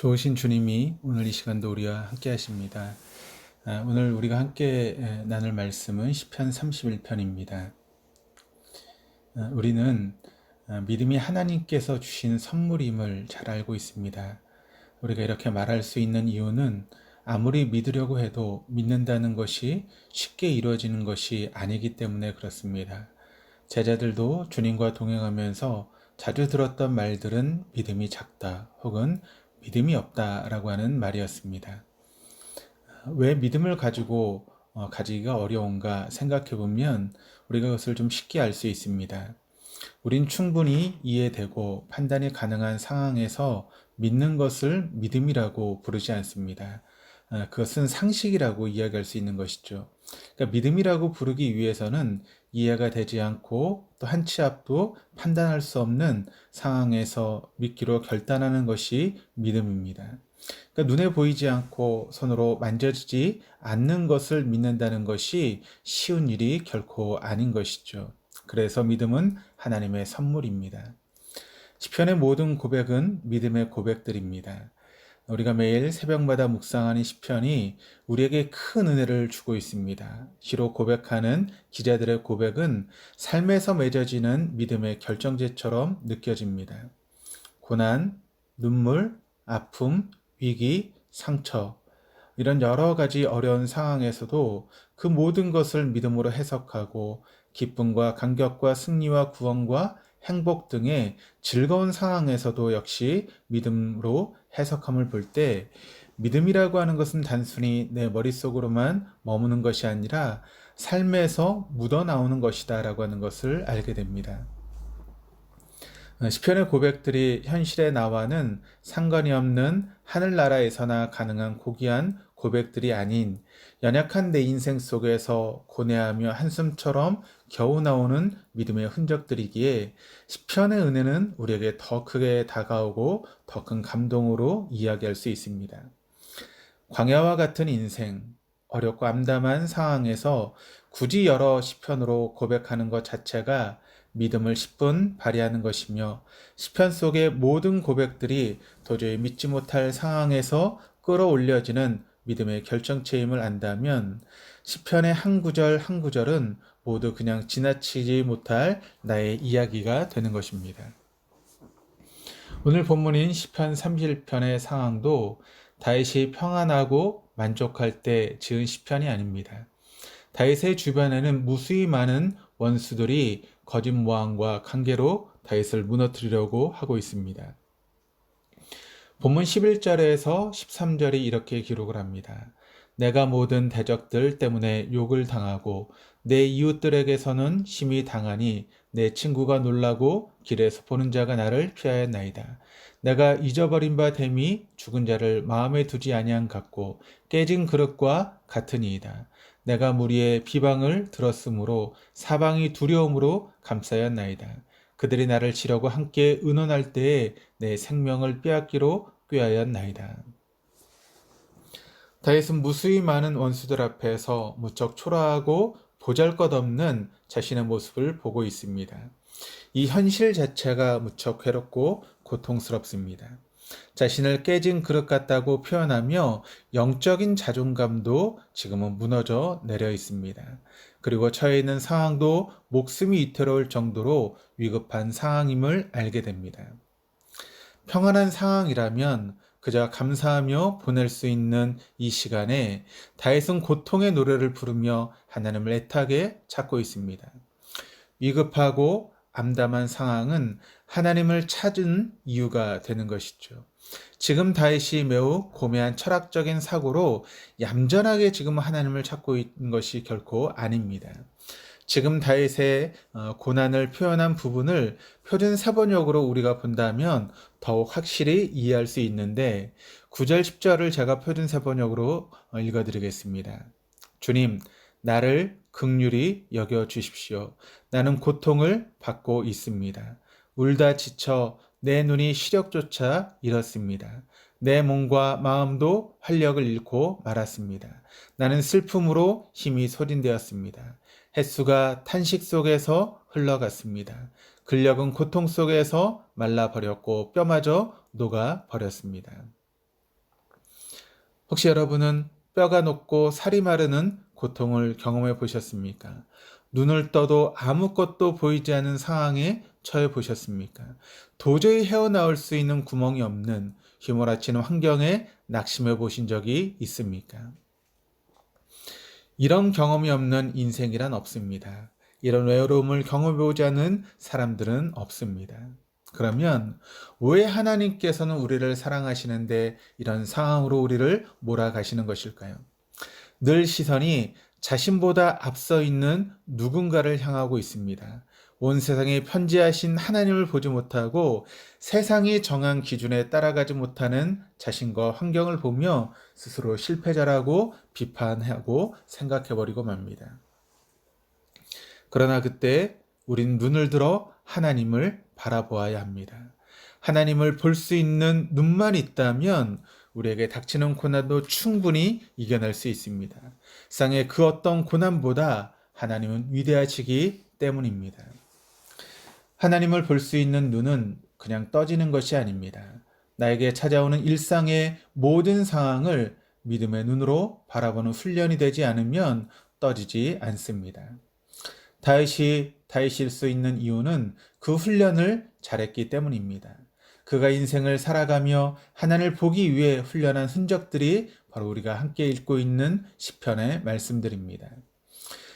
좋으신 주님이 오늘 이 시간도 우리와 함께 하십니다. 오늘 우리가 함께 나눌 말씀은 시편 31편입니다. 우리는 믿음이 하나님께서 주신 선물임을 잘 알고 있습니다. 우리가 이렇게 말할 수 있는 이유는 아무리 믿으려고 해도 믿는다는 것이 쉽게 이루어지는 것이 아니기 때문에 그렇습니다. 제자들도 주님과 동행하면서 자주 들었던 말들은 믿음이 작다 혹은 믿음이 없다라고 하는 말이었습니다. 왜 믿음을 가지기가 어려운가 생각해 보면 우리가 그것을 좀 쉽게 알 수 있습니다. 우린 충분히 이해되고 판단이 가능한 상황에서 믿는 것을 믿음이라고 부르지 않습니다. 그것은 상식이라고 이야기할 수 있는 것이죠. 그러니까 믿음이라고 부르기 위해서는 이해가 되지 않고 또 한 치 앞도 판단할 수 없는 상황에서 믿기로 결단하는 것이 믿음입니다. 그러니까 눈에 보이지 않고 손으로 만져지지 않는 것을 믿는다는 것이 쉬운 일이 결코 아닌 것이죠. 그래서 믿음은 하나님의 선물입니다. 시편의 모든 고백은 믿음의 고백들입니다. 우리가 매일 새벽마다 묵상하는 시편이 우리에게 큰 은혜를 주고 있습니다. 시로 고백하는 기자들의 고백은 삶에서 맺어지는 믿음의 결정체처럼 느껴집니다. 고난, 눈물, 아픔, 위기, 상처, 이런 여러 가지 어려운 상황에서도 그 모든 것을 믿음으로 해석하고 기쁨과 감격과 승리와 구원과 행복 등의 즐거운 상황에서도 역시 믿음으로 해석함을 볼 때 믿음이라고 하는 것은 단순히 내 머릿속으로만 머무는 것이 아니라 삶에서 묻어나오는 것이다 라고 하는 것을 알게 됩니다. 시편의 고백들이 현실의 나와는 상관이 없는 하늘나라에서나 가능한 고귀한 고백들이 아닌 연약한 내 인생 속에서 고뇌하며 한숨처럼 겨우 나오는 믿음의 흔적들이기에 시편의 은혜는 우리에게 더 크게 다가오고 더 큰 감동으로 이야기할 수 있습니다. 광야와 같은 인생, 어렵고 암담한 상황에서 굳이 여러 시편으로 고백하는 것 자체가 믿음을 10분 발휘하는 것이며 시편 속의 모든 고백들이 도저히 믿지 못할 상황에서 끌어올려지는 믿음의 결정체임을 안다면 시편의 한 구절 한 구절은 모두 그냥 지나치지 못할 나의 이야기가 되는 것입니다. 오늘 본문인 시편 31편의 상황도 다윗이 평안하고 만족할 때 지은 시편이 아닙니다. 다윗의 주변에는 무수히 많은 원수들이 거짓 모함과 관계로 다윗을 무너뜨리려고 하고 있습니다. 본문 11절에서 13절이 이렇게 기록을 합니다. 내가 모든 대적들 때문에 욕을 당하고 내 이웃들에게서는 심히 당하니 내 친구가 놀라고 길에서 보는 자가 나를 피하였나이다. 내가 잊어버린 바 됨이 죽은 자를 마음에 두지 아니한 같고 깨진 그릇과 같으니이다. 내가 무리의 비방을 들었으므로 사방이 두려움으로 감싸였나이다. 그들이 나를 치려고 함께 의논할 때에 내 생명을 빼앗기로 꾀하였나이다. 다윗은 무수히 많은 원수들 앞에서 무척 초라하고 보잘것없는 자신의 모습을 보고 있습니다. 이 현실 자체가 무척 괴롭고 고통스럽습니다. 자신을 깨진 그릇 같다고 표현하며 영적인 자존감도 지금은 무너져 내려 있습니다. 그리고 처해 있는 상황도 목숨이 위태로울 정도로 위급한 상황임을 알게 됩니다. 평안한 상황이라면 그저 감사하며 보낼 수 있는 이 시간에 다윗은 고통의 노래를 부르며 하나님을 애타게 찾고 있습니다. 위급하고 암담한 상황은 하나님을 찾은 이유가 되는 것이죠. 지금 다윗이 매우 고매한 철학적인 사고로 얌전하게 지금 하나님을 찾고 있는 것이 결코 아닙니다. 지금 다윗의 고난을 표현한 부분을 표준 세번역으로 우리가 본다면 더욱 확실히 이해할 수 있는데 9절 10절을 제가 표준 세번역으로 읽어드리겠습니다. 주님, 나를 긍휼히 여겨 주십시오. 나는 고통을 받고 있습니다. 울다 지쳐 내 눈이 시력조차 잃었습니다. 내 몸과 마음도 활력을 잃고 말았습니다. 나는 슬픔으로 힘이 소진되었습니다. 햇수가 탄식 속에서 흘러갔습니다. 근력은 고통 속에서 말라버렸고 뼈마저 녹아버렸습니다. 혹시 여러분은 뼈가 녹고 살이 마르는 고통을 경험해 보셨습니까? 눈을 떠도 아무것도 보이지 않은 상황에 처해 보셨습니까? 도저히 헤어나올 수 있는 구멍이 없는 휘몰아치는 환경에 낙심해 보신 적이 있습니까? 이런 경험이 없는 인생이란 없습니다. 이런 외로움을 경험해보지 않은 사람들은 없습니다. 그러면 왜 하나님께서는 우리를 사랑하시는데 이런 상황으로 우리를 몰아가시는 것일까요? 늘 시선이 자신보다 앞서 있는 누군가를 향하고 있습니다. 온 세상에 편지하신 하나님을 보지 못하고 세상이 정한 기준에 따라가지 못하는 자신과 환경을 보며 스스로 실패자라고 비판하고 생각해버리고 맙니다. 그러나 그때 우린 눈을 들어 하나님을 바라보아야 합니다. 하나님을 볼 수 있는 눈만 있다면 우리에게 닥치는 고난도 충분히 이겨낼 수 있습니다. 세상의 그 어떤 고난보다 하나님은 위대하시기 때문입니다. 하나님을 볼 수 있는 눈은 그냥 떠지는 것이 아닙니다. 나에게 찾아오는 일상의 모든 상황을 믿음의 눈으로 바라보는 훈련이 되지 않으면 떠지지 않습니다. 다윗일 수 있는 이유는 그 훈련을 잘했기 때문입니다. 그가 인생을 살아가며 하나님을 보기 위해 훈련한 흔적들이 바로 우리가 함께 읽고 있는 시편의 말씀들입니다.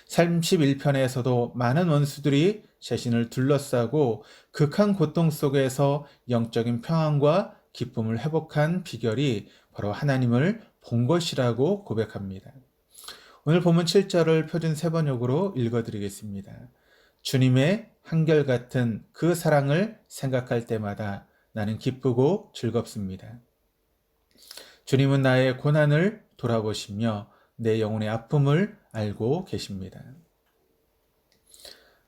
31편에서도 많은 원수들이 자신을 둘러싸고 극한 고통 속에서 영적인 평안과 기쁨을 회복한 비결이 바로 하나님을 본 것이라고 고백합니다. 오늘 본문 7절을 표준 세번역으로 읽어드리겠습니다. 주님의 한결같은 그 사랑을 생각할 때마다 나는 기쁘고 즐겁습니다. 주님은 나의 고난을 돌아보시며 내 영혼의 아픔을 알고 계십니다.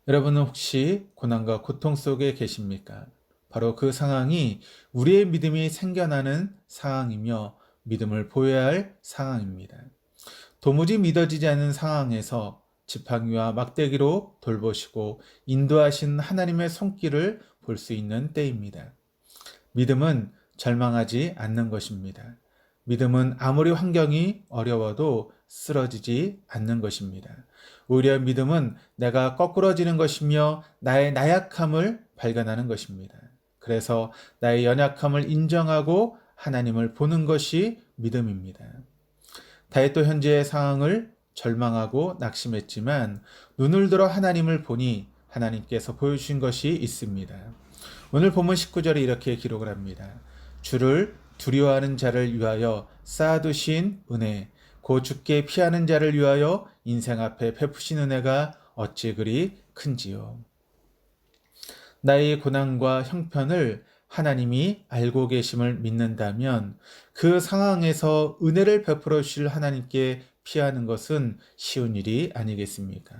여러분은 혹시 고난과 고통 속에 계십니까? 바로 그 상황이 우리의 믿음이 생겨나는 상황이며 믿음을 보여야 할 상황입니다. 도무지 믿어지지 않는 상황에서 지팡이와 막대기로 돌보시고 인도하신 하나님의 손길을 볼 수 있는 때입니다. 믿음은 절망하지 않는 것입니다. 믿음은 아무리 환경이 어려워도 쓰러지지 않는 것입니다. 오히려 믿음은 내가 거꾸러지는 것이며 나의 나약함을 발견하는 것입니다. 그래서 나의 연약함을 인정하고 하나님을 보는 것이 믿음입니다. 다윗도 현재의 상황을 절망하고 낙심했지만 눈을 들어 하나님을 보니 하나님께서 보여주신 것이 있습니다. 오늘 본문 19절에 이렇게 기록을 합니다. 주를 두려워하는 자를 위하여 쌓아두신 은혜, 곧 주께 피하는 자를 위하여 인생 앞에 베푸신 은혜가 어찌 그리 큰지요. 나의 고난과 형편을 하나님이 알고 계심을 믿는다면 그 상황에서 은혜를 베풀어 주실 하나님께 피하는 것은 쉬운 일이 아니겠습니까?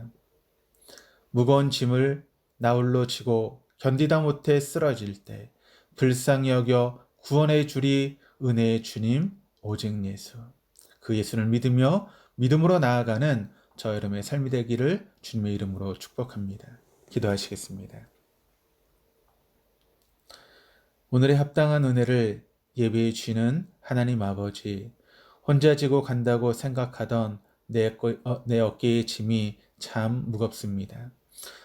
무거운 짐을 나홀로 지고 견디다 못해 쓰러질 때 불쌍히 여겨 구원의 주리 은혜의 주님 오직 예수. 그 예수를 믿으며 믿음으로 나아가는 저 여러분의 삶이 되기를 주님의 이름으로 축복합니다. 기도하시겠습니다. 오늘의 합당한 은혜를 예비해 주시는 하나님 아버지, 혼자 지고 간다고 생각하던 내 어깨의 짐이 참 무겁습니다.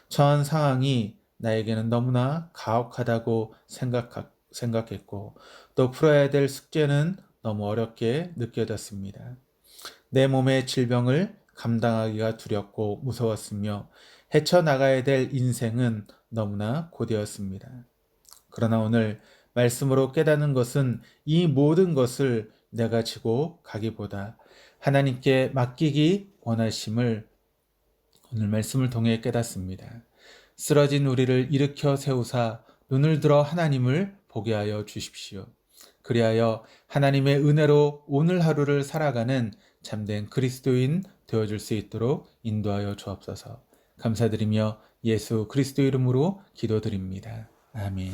처한 상황이 나에게는 너무나 가혹하다고 생각했고 또 풀어야 될 숙제는 너무 어렵게 느껴졌습니다. 내 몸의 질병을 감당하기가 두렵고 무서웠으며 헤쳐나가야 될 인생은 너무나 고되었습니다. 그러나 오늘 말씀으로 깨닫는 것은 이 모든 것을 내가 지고 가기보다 하나님께 맡기기 원하심을 오늘 말씀을 통해 깨닫습니다. 쓰러진 우리를 일으켜 세우사 눈을 들어 하나님을 보게 하여 주십시오. 그리하여 하나님의 은혜로 오늘 하루를 살아가는 참된 그리스도인 되어줄 수 있도록 인도하여 주옵소서. 감사드리며 예수 그리스도 이름으로 기도드립니다. 아멘.